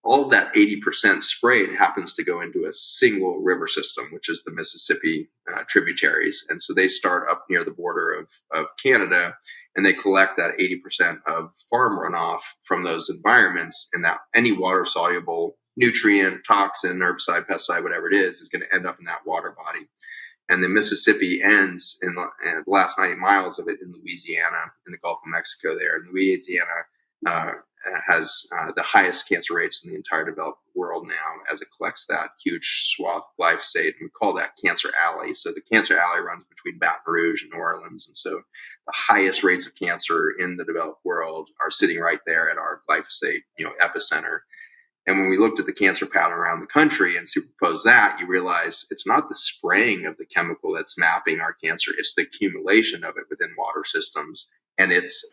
all of that 80% sprayed happens to go into a single river system, which is the Mississippi tributaries. And so they start up near the border of Canada, and they collect that 80% of farm runoff from those environments, and that any water soluble nutrient, toxin, herbicide, pesticide, whatever it is going to end up in that water body. And the Mississippi ends in the last 90 miles of it in Louisiana, in the Gulf of Mexico there. And Louisiana has the highest cancer rates in the entire developed world now, as it collects that huge swath of glyphosate. And we call that Cancer Alley. So the Cancer Alley runs between Baton Rouge and New Orleans. And so the highest rates of cancer in the developed world are sitting right there at our glyphosate, epicenter. And when we looked at the cancer pattern around the country and superimposed that, you realize it's not the spraying of the chemical that's mapping our cancer. It's the accumulation of it within water systems, and it's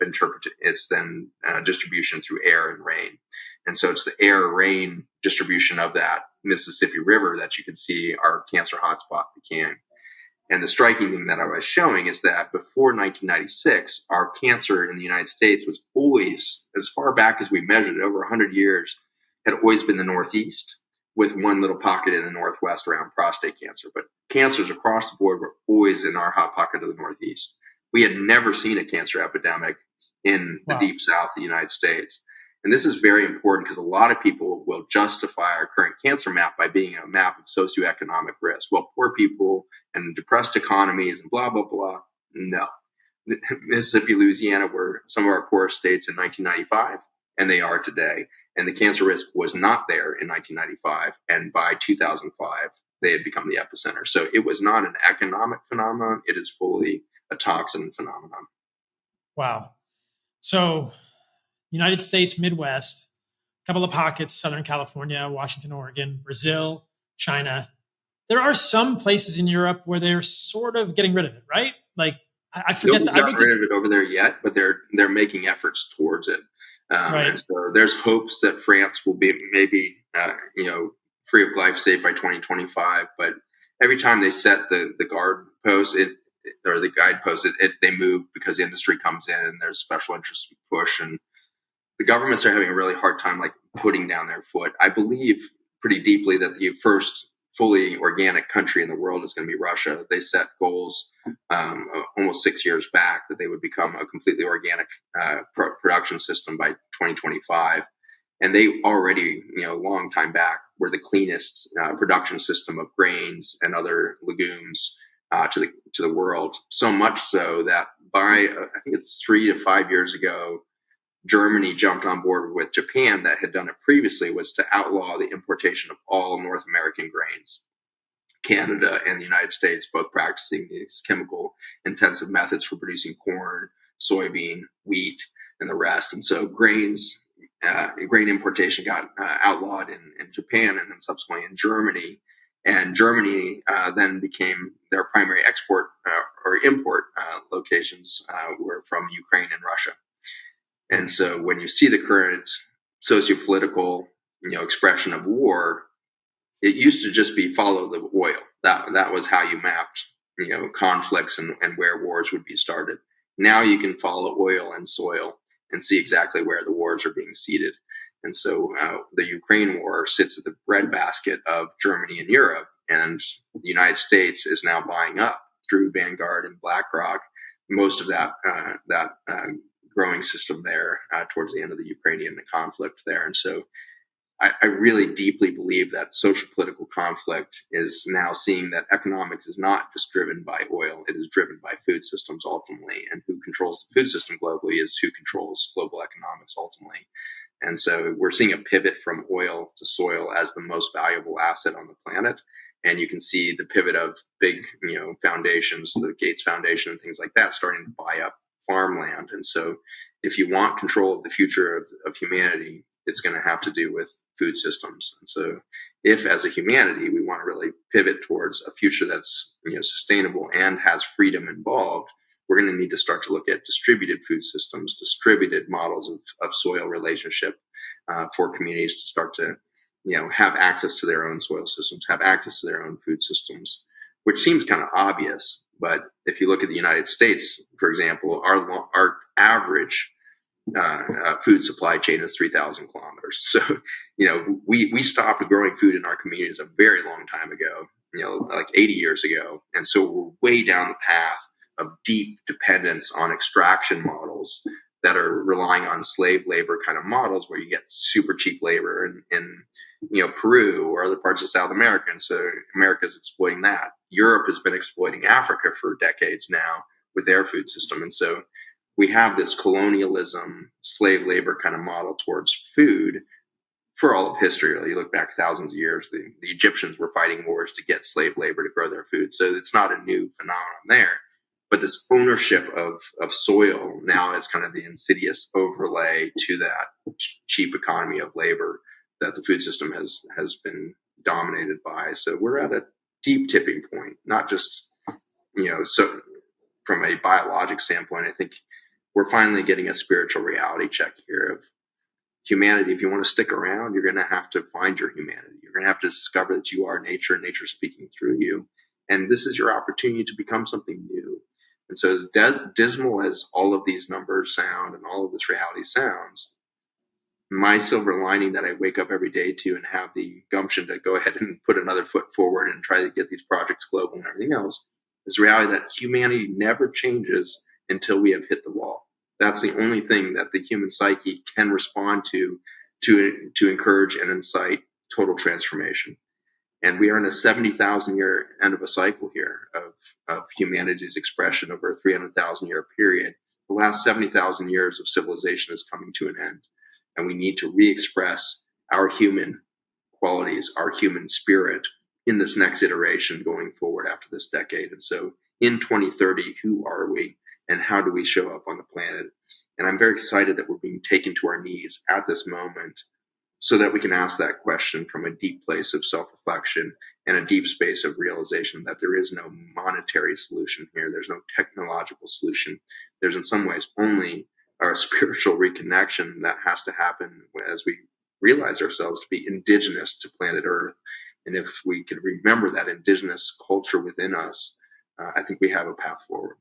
then distribution through air and rain. And so it's the air-rain distribution of that Mississippi River that you can see our cancer hotspot became. And the striking thing that I was showing is that before 1996, our cancer in the United States was always, as far back as we measured it, over 100 years, had always been the Northeast, with one little pocket in the Northwest around prostate cancer. But cancers across the board were always in our hot pocket of the Northeast. We had never seen a cancer epidemic in the deep South of the United States. And this is very important because a lot of people will justify our current cancer map by being a map of socioeconomic risk. Well, poor people and depressed economies and blah, blah, blah. No. Mississippi, Louisiana were some of our poorest states in 1995, and they are today. And the cancer risk was not there in 1995. And by 2005, they had become the epicenter. So it was not an economic phenomenon. It is fully a toxin phenomenon. Wow. So United States, Midwest, a couple of pockets, Southern California, Washington, Oregon, Brazil, China. There are some places in Europe where they're sort of getting rid of it, right? Like I forget. Nobody's not rid of it over there yet, but they're making efforts towards it. Right. And so there's hopes that France will be maybe, free of glyphosate by 2025. But every time they set the guidepost, they move because the industry comes in and there's special interest push. And the governments are having a really hard time, like, putting down their foot. I believe pretty deeply that the first fully organic country in the world is going to be Russia. They set goals almost 6 years back that they would become a completely organic production system by 2025. And they already, a long time back, were the cleanest production system of grains and other legumes to the world. So much so that by, I think it's 3 to 5 years ago, Germany jumped on board with Japan that had done it previously, was to outlaw the importation of all North American grains. Canada and the United States both practicing these chemical intensive methods for producing corn, soybean, wheat, and the rest. And so grain importation got outlawed in Japan and then subsequently in Germany. And Germany then became their primary export or import locations were from Ukraine and Russia. And so when you see the current sociopolitical, expression of war, it used to just be follow the oil. That was how you mapped, conflicts and where wars would be started. Now you can follow oil and soil and see exactly where the wars are being seeded. And so the Ukraine war sits at the breadbasket of Germany and Europe, and the United States is now buying up through Vanguard and BlackRock most of that growing system there towards the end of the Ukrainian conflict there. And so I really deeply believe that social political conflict is now seeing that economics is not just driven by oil, it is driven by food systems ultimately. And who controls the food system globally is who controls global economics ultimately. And so we're seeing a pivot from oil to soil as the most valuable asset on the planet. And you can see the pivot of big, foundations, the Gates Foundation and things like that, starting to buy up farmland. And so if you want control of the future of humanity, it's going to have to do with food systems. And so if as a humanity, we want to really pivot towards a future that's, sustainable and has freedom involved, we're going to need to start to look at distributed food systems, distributed models of soil relationship for communities to start to, have access to their own soil systems, have access to their own food systems, which seems kind of obvious. But if you look at the United States, for example, our average food supply chain is 3,000 kilometers. So, we stopped growing food in our communities a very long time ago, like 80 years ago. And so we're way down the path of deep dependence on extraction models that are relying on slave labor kind of models where you get super cheap labor in Peru or other parts of South America. And so America is exploiting that. Europe has been exploiting Africa for decades now with their food system. And so we have this colonialism, slave labor kind of model towards food for all of history. You look back thousands of years, the Egyptians were fighting wars to get slave labor to grow their food. So it's not a new phenomenon there. But this ownership of soil now is kind of the insidious overlay to that cheap economy of labor that the food system has been dominated by. So we're at a deep tipping point, not just, so from a biologic standpoint, I think we're finally getting a spiritual reality check here of humanity. If you want to stick around, you're going to have to find your humanity. You're going to have to discover that you are nature and nature speaking through you. And this is your opportunity to become something new. And so as dismal as all of these numbers sound and all of this reality sounds, my silver lining that I wake up every day to and have the gumption to go ahead and put another foot forward and try to get these projects global and everything else is the reality that humanity never changes until we have hit the wall. That's the only thing that the human psyche can respond to encourage and incite total transformation. And we are in a 70,000 year end of a cycle here of humanity's expression over a 300,000 year period. The last 70,000 years of civilization is coming to an end. And we need to re-express our human qualities, our human spirit in this next iteration going forward after this decade. And so in 2030, who are we and how do we show up on the planet? And I'm very excited that we're being taken to our knees at this moment so that we can ask that question from a deep place of self-reflection and a deep space of realization that there is no monetary solution here. There's no technological solution. There's in some ways only our spiritual reconnection that has to happen as we realize ourselves to be indigenous to planet Earth. And if we could remember that indigenous culture within us, I think we have a path forward.